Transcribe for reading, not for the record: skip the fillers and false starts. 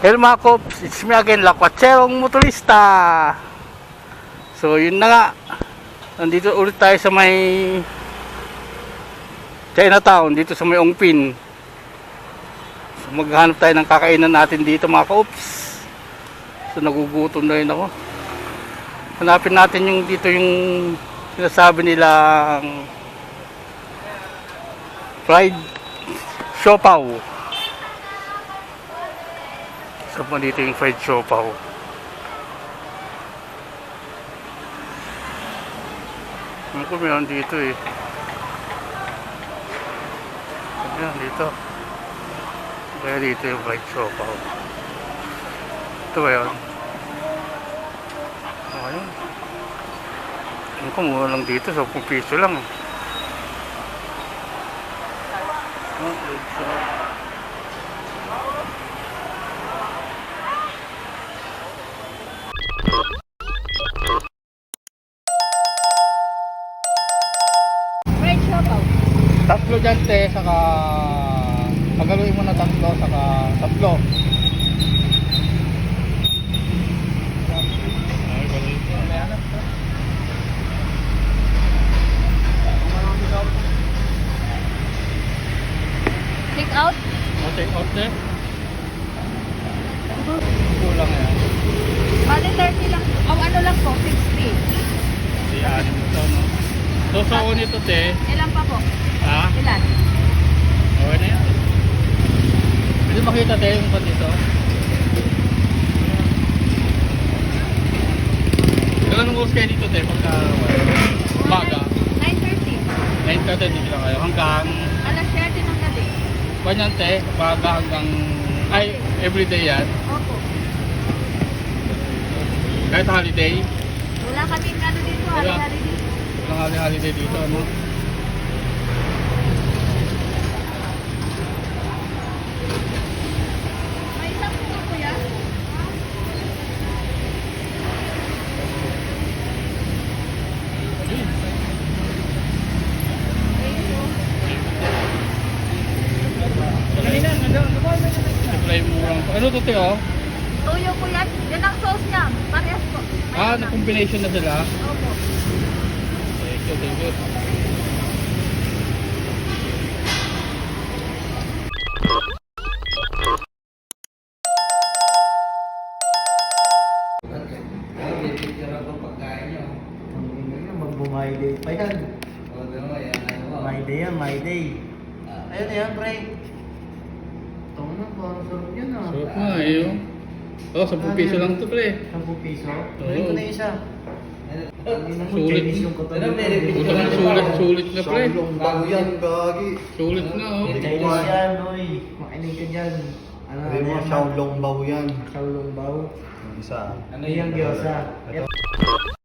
Hello mga Kops, it's me again, Lakwatserong Motorista. So yun na nga, nandito ulit tayo sa may Chinatown, dito sa may Ongpin. So maghanap tayo ng kakainan natin dito mga Kops. So nagugutom na rin ako. Hanapin natin yung dito yung sinasabi nilang fried siopaw. Sarap mo dito yung fried siopaw. Ano ko meron dito eh. Ayan dito. Kaya dito yung fried siopaw. Ito ba yun? Ayun. Ano ko mura lang dito. 10 piso lang. Tatlo dyan te, saka pagaluin mo na tatlo, saka tatlo. Take out? Take out te. Kulang yan. Bali 30 lang. O ano lang po, 60. Yan, ito no. So sa nito te. Ilan pa po? Ha? Ilan? Okay na yan. Pwede makita tayo yung pan dito. Kailan nung kayo dito tayo pagka umaga? 9:30. 9:30 dito lang kayo hanggang Alas 7 ng gabi. kanyan te, umaga hanggang ay everyday yan. Opo. Kahit holiday. Wala kaming ano dito, Wala. hari-hari dito. Walang holiday dito ano. May isang po po yan. Supply murang. Ano to te oh? Tuyo po yan. Yan ang sauce niya. Parehas po. Ah, na combination na sila. Opo. Thank you, thank you. Magbo-my day pa yan. My day yan, my day. Ayun na yan, pre. Ito na, parang sarap yan ah. Sarap nga eh oh. Oh, 10 piso lang to pre. 10 piso? Oo. Balik ko na isa. Hindi naman Sulit. Chinese yung katawan. Buta ng sulit na pre. Bago yan, gagi. Sulit na oh. Chinese yan, oy. Makinig ka dyan. Ano, Sabi mo, Xiaolong Bao yan. Xiaolong bao. Isa. Ano yung gyoza? Ito.